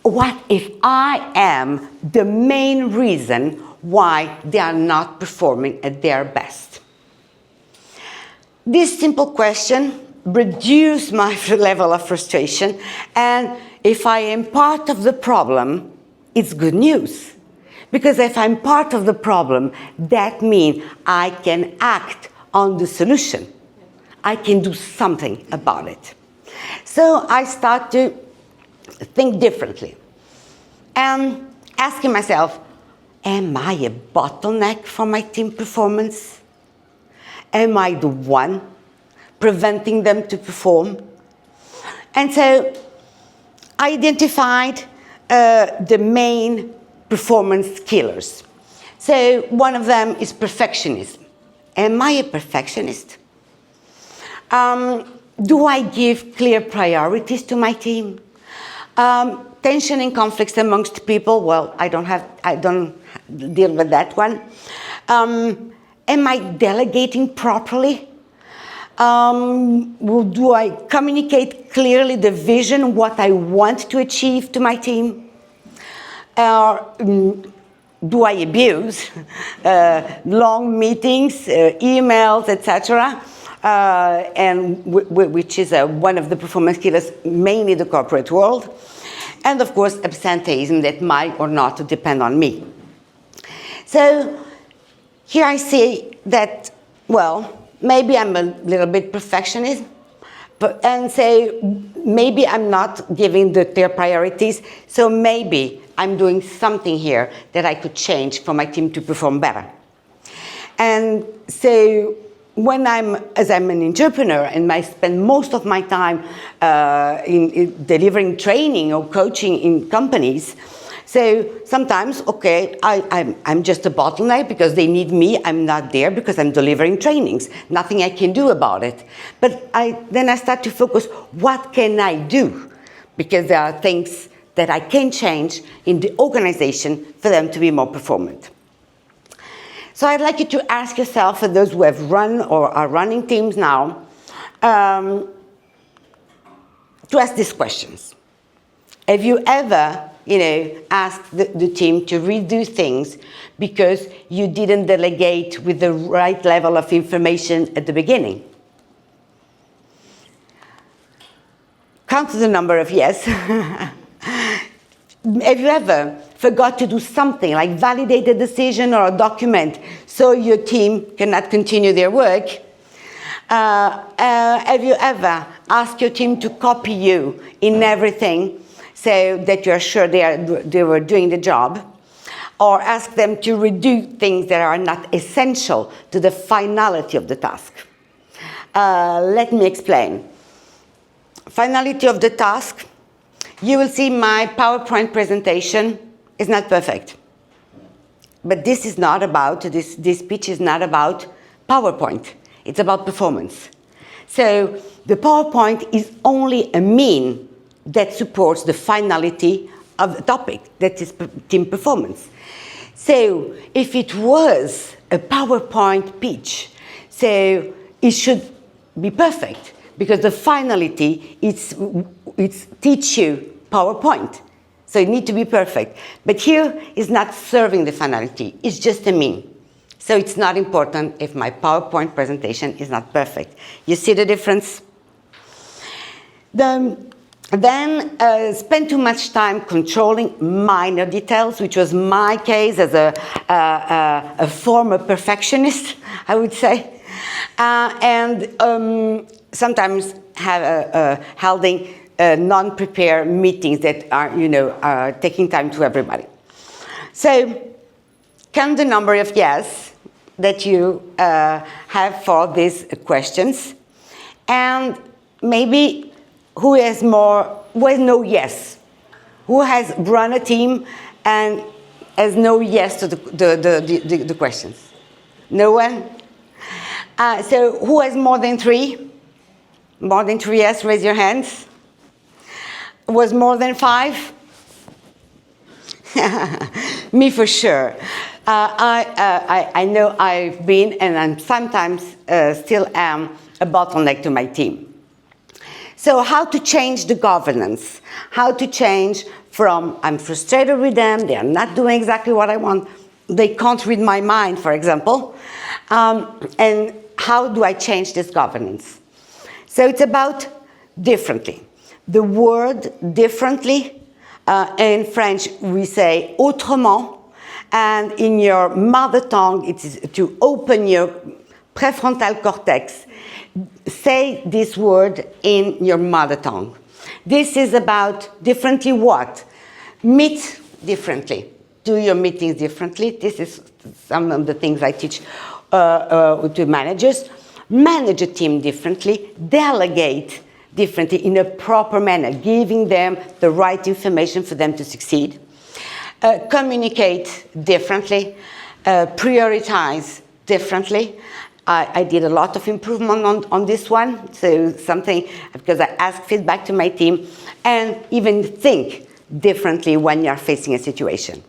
What if I am the main reason why they are not performing at their best? This simple question reduces my level of frustration, and if I am part of the problem, it's good news. Because if I'm part of the problem, that means I can act on the solution. I can do something about it. So I start to think differently and asking myself, am I a bottleneck for my team performance? Am I the one preventing them to perform? And so I identified the main performance killers. So one of them is perfectionism. Am I a perfectionist? Do I give clear priorities to my team? Tension and conflicts amongst people, well, I don't deal with that one. Am I delegating properly? Do I communicate clearly the vision, what I want to achieve to my team? Do I abuse long meetings, emails, etc.? And which is one of the performance killers, mainly the corporate world. And of course, absenteeism that might or not depend on me. So here I see that, well, maybe I'm a little bit perfectionist, and say maybe I'm not giving their priorities, so maybe I'm doing something here that I could change for my team to perform better. And so when I'm an entrepreneur and I spend most of my time in delivering training or coaching in companies, so sometimes, okay, I'm just a bottleneck because they need me. I'm not there because I'm delivering trainings. Nothing I can do about it. But then I start to focus, what can I do? Because there are things that I can change in the organization for them to be more performant. So I'd like you to ask yourself, for those who have run or are running teams now, to ask these questions. Have you ever, asked the team to redo things because you didn't delegate with the right level of information at the beginning? Count the number of yes. Have you ever forgot to do something like validate a decision or a document so your team cannot continue their work? Have you ever asked your team to copy you in everything so that you're sure they were doing the job? Or ask them to redo things that are not essential to the finality of the task? Let me explain. Finality of the task. You will see my PowerPoint presentation is not perfect. But this is not about, this speech is not about PowerPoint. It's about performance. So the PowerPoint is only a mean that supports the finality of the topic, that is team performance. So if it was a PowerPoint pitch, so it should be perfect, because the finality, it's teach you PowerPoint. So it needs to be perfect. But here is not serving the finality, it's just a mean. So it's not important if my PowerPoint presentation is not perfect. You see the difference? Then spend too much time controlling minor details, which was my case as a former perfectionist, I would say. And sometimes holding non-prepared meetings that are, taking time to everybody. So count the number of yes that you have for these questions, and maybe who has no yes? Who has run a team and has no yes to the questions? No one? So who has more than three? More than three yes, raise your hands. Was more than five? Me for sure. I know I've been, and I'm sometimes still am, a bottleneck to my team. So how to change the governance? How to change from I'm frustrated with them, they are not doing exactly what I want, they can't read my mind, for example, and how do I change this governance? So it's about differently. The word differently, in French we say autrement, and in your mother tongue it is to open your prefrontal cortex. Say this word in your mother tongue. This is about differently what? Meet differently. Do your meetings differently. This is some of the things I teach to managers. Manage a team differently. Delegate differently in a proper manner, giving them the right information for them to succeed. Communicate differently. Prioritize differently. I did a lot of improvement on this one, so something, because I ask feedback to my team, and even think differently when you're facing a situation.